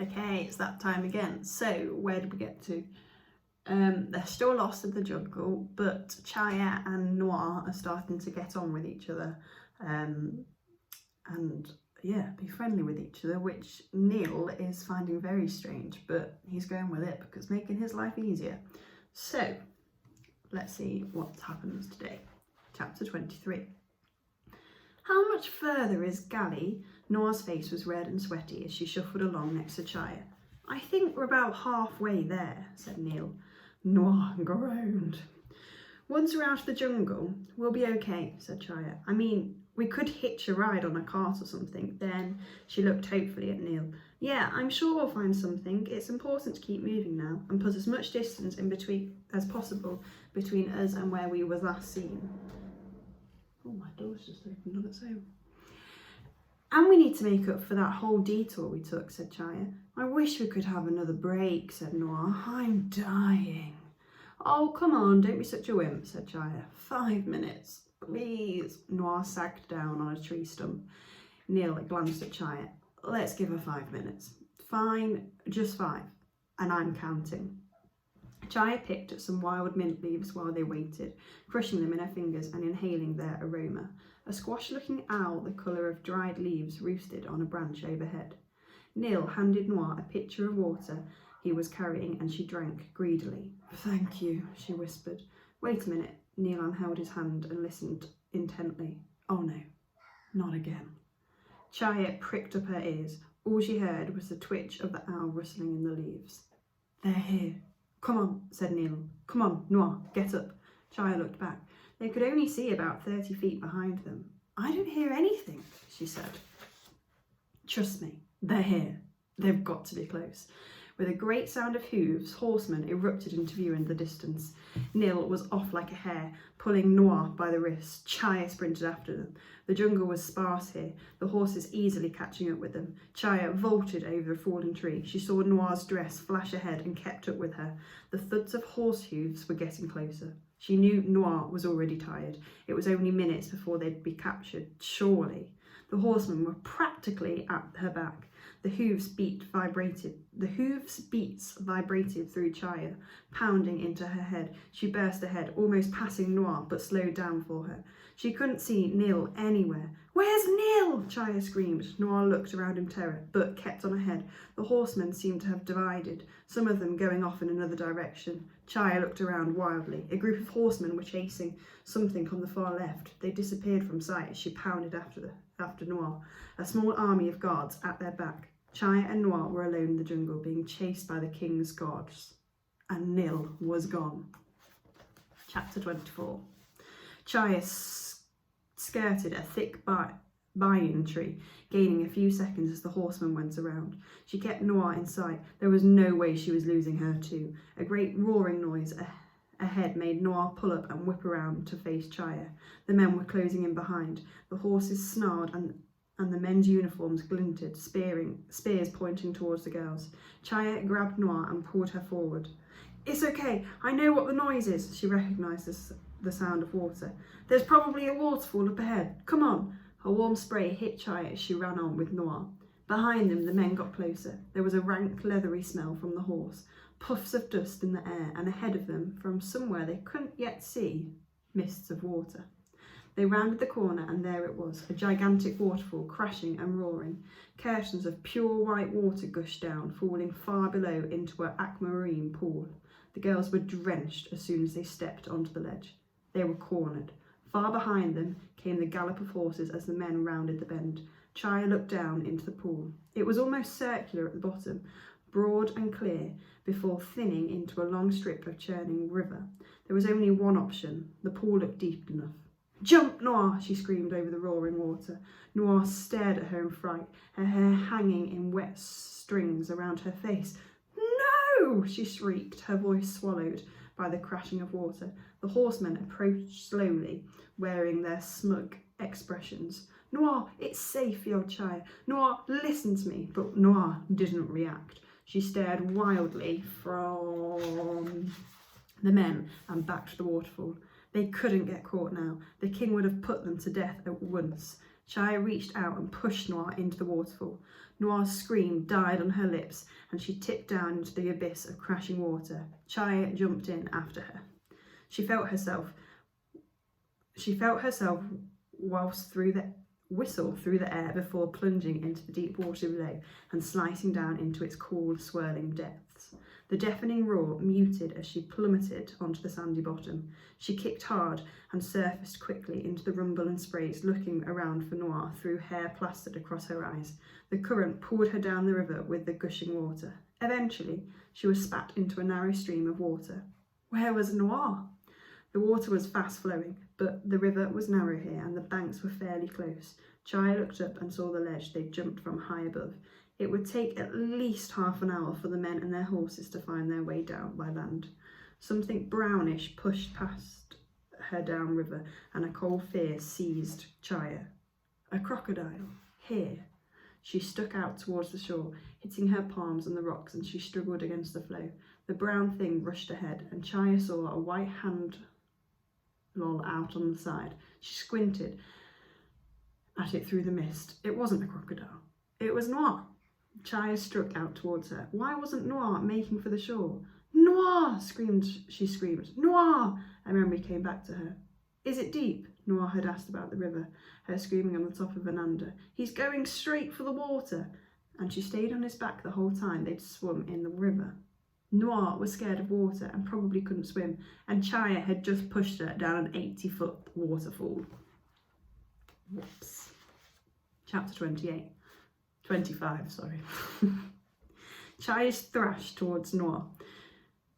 Okay, it's that time again. So, where did we get to? They're still lost in the jungle, but Chaya and Noir are starting to get on with each other, and yeah, be friendly with each other, which Neil is finding very strange, but he's going with it because making his life easier. So, let's see what happens today. Chapter 23. How much further is Gally? Noir's face was red and sweaty as she shuffled along next to Chaya. I think we're about halfway there, said Neil. Noir groaned. Once we're out of the jungle, we'll be okay, said Chaya. I mean, we could hitch a ride on a cart or something. Then she looked hopefully at Neil. Yeah, I'm sure we'll find something. It's important to keep moving now and put as much distance in between as possible between us and where we were last seen. Oh, my door's just opened on its own. And we need to make up for that whole detour we took, said Chaya. I wish we could have another break, said Noir. I'm dying. Oh, come on, don't be such a wimp, said Chaya. 5 minutes, please. Noir sagged down on a tree stump. Neil glanced at Chaya. Let's give her 5 minutes. Fine, just 5. And I'm counting. Chaya picked at some wild mint leaves while they waited, crushing them in her fingers and inhaling their aroma. A squash-looking owl the colour of dried leaves roosted on a branch overhead. Neil handed Noir a pitcher of water he was carrying and she drank greedily. Thank you, she whispered. Wait a minute. Neil unheld his hand and listened intently. Oh no, not again. Chaya pricked up her ears. All she heard was the twitch of the owl rustling in the leaves. They're here. Come on, said Neil. Come on, Noir, get up. Chaya looked back. They could only see about 30 feet behind them. I don't hear anything, she said. Trust me, they're here. They've got to be close. With a great sound of hooves, horsemen erupted into view in the distance. Neil was off like a hare, pulling Noir by the wrist. Chaya sprinted after them. The jungle was sparse here, the horses easily catching up with them. Chaya vaulted over a fallen tree. She saw Noir's dress flash ahead and kept up with her. The thuds of horse hooves were getting closer. She knew Noir was already tired. It was only minutes before they'd be captured, surely. The horsemen were practically at her back. The hooves' beats vibrated through Chaya, pounding into her head. She burst ahead, almost passing Noir, but slowed down for her. She couldn't see Neil anywhere. Where's Neil? Chaya screamed. Noir looked around in terror, but kept on ahead. The horsemen seemed to have divided, some of them going off in another direction. Chaya looked around wildly. A group of horsemen were chasing something on the far left. They disappeared from sight as she pounded after Noir, a small army of guards at their back. Chaya and Noir were alone in the jungle, being chased by the king's guards. And Neil was gone. Chapter 24. Chaya skirted a thick banyan tree, gaining a few seconds as the horseman went around. She kept Noir in sight. There was no way she was losing her too. A great roaring noise ahead made Noir pull up and whip around to face Chaya. The men were closing in behind. The horses snarled and the men's uniforms glinted, spears pointing towards the girls. Chaya grabbed Noir and pulled her forward. It's okay, I know what the noise is. She recognised the sound of water. There's probably a waterfall up ahead. Come on. A warm spray hit Chaya as she ran on with Noir. Behind them, the men got closer. There was a rank, leathery smell from the horse, puffs of dust in the air, and ahead of them, from somewhere they couldn't yet see, mists of water. They rounded the corner and there it was, a gigantic waterfall crashing and roaring. Curtains of pure white water gushed down, falling far below into an aquamarine pool. The girls were drenched as soon as they stepped onto the ledge. They were cornered. Far behind them came the gallop of horses as the men rounded the bend. Chaya looked down into the pool. It was almost circular at the bottom, broad and clear, before thinning into a long strip of churning river. There was only one option. The pool looked deep enough. Jump, Noir, she screamed over the roaring water. Noir stared at her in fright, her hair hanging in wet strings around her face. No, she shrieked, her voice swallowed by the crashing of water. The horsemen approached slowly, wearing their smug expressions. Noir, it's safe, yelled Chaya. Noir, listen to me. But Noir didn't react. She stared wildly from the men and back to the waterfall. They couldn't get caught now. The king would have put them to death at once. Chaya reached out and pushed Noir into the waterfall. Noir's scream died on her lips, and she tipped down into the abyss of crashing water. Chaya jumped in after her. She felt herself whistle through the air before plunging into the deep water below and slicing down into its cool, swirling depths. The deafening roar muted as she plummeted onto the sandy bottom. She kicked hard and surfaced quickly into the rumble and sprays, looking around for Noir through hair plastered across her eyes. The current pulled her down the river with the gushing water. Eventually, she was spat into a narrow stream of water. Where was Noir? The water was fast flowing, but the river was narrow here and the banks were fairly close. Chaya looked up and saw the ledge they'd jumped from high above. It would take at least half an hour for the men and their horses to find their way down by land. Something brownish pushed past her downriver, and a cold fear seized Chaya. A crocodile. Here. She stuck out towards the shore, hitting her palms on the rocks, and she struggled against the flow. The brown thing rushed ahead, and Chaya saw a white hand loll out on the side. She squinted at it through the mist. It wasn't a crocodile. It was Noir. Chaya struck out towards her. Why wasn't Noir making for the shore? Noir! She screamed. Noir! A memory came back to her. Is it deep? Noir had asked about the river, her screaming on the top of Ananda. He's going straight for the water. And she stayed on his back the whole time they'd swum in the river. Noir was scared of water and probably couldn't swim, and Chaya had just pushed her down an 80-foot waterfall. Whoops. Chapter 25, sorry. Chaya thrashed towards Noir.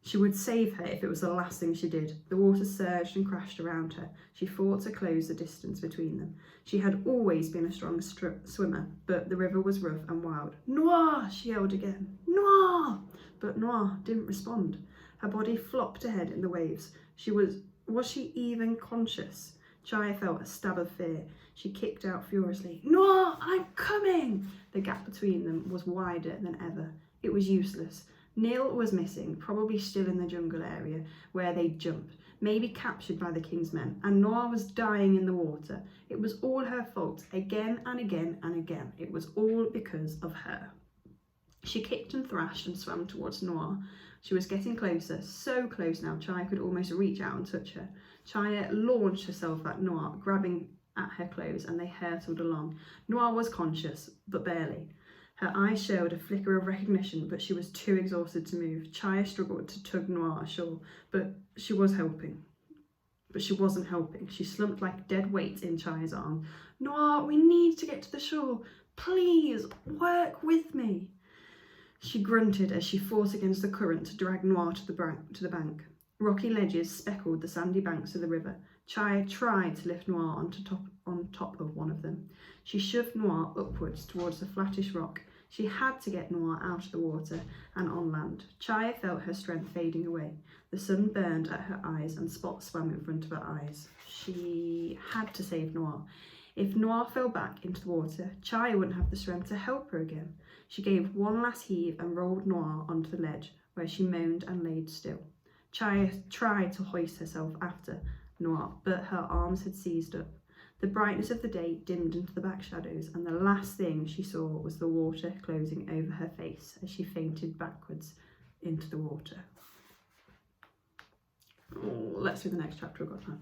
She would save her if it was the last thing she did. The water surged and crashed around her. She fought to close the distance between them. She had always been a strong swimmer, but the river was rough and wild. Noir! She yelled again. Noir! But Noir didn't respond. Her body flopped ahead in the waves. Was she even conscious? Chaya felt a stab of fear. She kicked out furiously. Noir, I'm coming! The gap between them was wider than ever. It was useless. Neil was missing, probably still in the jungle area where they'd jumped, maybe captured by the king's men, and Noir was dying in the water. It was all her fault, again and again and again. It was all because of her. She kicked and thrashed and swam towards Noir. She was getting closer, so close now Chaya could almost reach out and touch her. Chaya launched herself at Noir, grabbing at her clothes, and they hurtled along. Noir was conscious, but barely. Her eyes showed a flicker of recognition, but she was too exhausted to move. Chaya struggled to tug Noir ashore, but she wasn't helping. She slumped like dead weight in Chaya's arm. Noir, we need to get to the shore. Please, work with me. She grunted as she fought against the current to drag Noir to the bank. Rocky ledges speckled the sandy banks of the river. Chaya tried to lift Noir on top of one of them. She shoved Noir upwards towards the flattish rock. She had to get Noir out of the water and on land. Chaya felt her strength fading away. The sun burned at her eyes and spots swam in front of her eyes. She had to save Noir. If Noir fell back into the water, Chaya wouldn't have the strength to help her again. She gave one last heave and rolled Noir onto the ledge, where she moaned and laid still. Chaya tried to hoist herself after Noir, but her arms had seized up. The brightness of the day dimmed into the back shadows, and the last thing she saw was the water closing over her face as she fainted backwards into the water. Oh, let's do the next chapter, I've got time.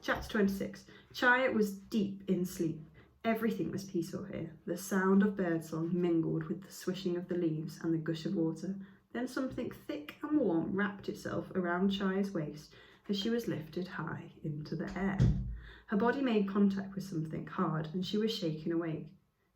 Chapter 26. Chaya was deep in sleep. Everything was peaceful here. The sound of birdsong mingled with the swishing of the leaves and the gush of water. Then something thick and warm wrapped itself around Chaya's waist as she was lifted high into the air. Her body made contact with something hard and she was shaken awake.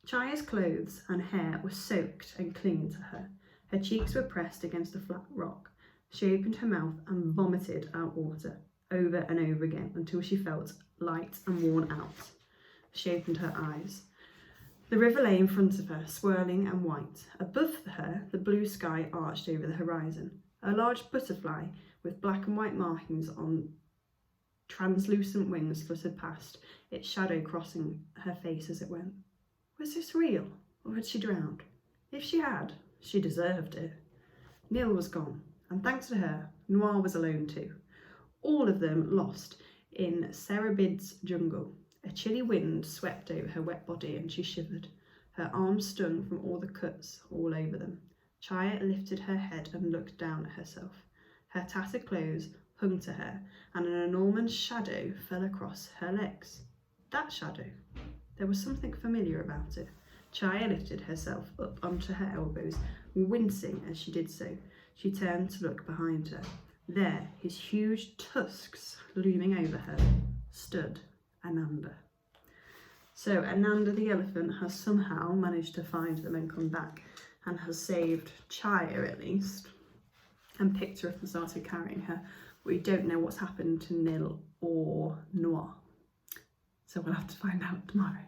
Chaya's clothes and hair were soaked and clinging to her. Her cheeks were pressed against a flat rock. She opened her mouth and vomited out water over and over again until she felt light and worn out. She opened her eyes. The river lay in front of her, swirling and white. Above her, the blue sky arched over the horizon. A large butterfly with black and white markings on translucent wings fluttered past, its shadow crossing her face as it went. Was this real, or had she drowned? If she had, she deserved it. Neil was gone, and thanks to her, Noir was alone too. All of them lost in Serabid's jungle. A chilly wind swept over her wet body and she shivered. her arms stung from all the cuts all over them. Chaya lifted her head and looked down at herself. Her tattered clothes hung to her, and an enormous shadow fell across her legs. That shadow. There was something familiar about it. Chaya lifted herself up onto her elbows, wincing as she did so. She turned to look behind her. There, his huge tusks looming over her, stood Ananda. So Ananda the elephant has somehow managed to find them and come back, and has saved Chaya at least, and picked her up and started carrying her. We don't know what's happened to Nil or Noir, so we'll have to find out tomorrow.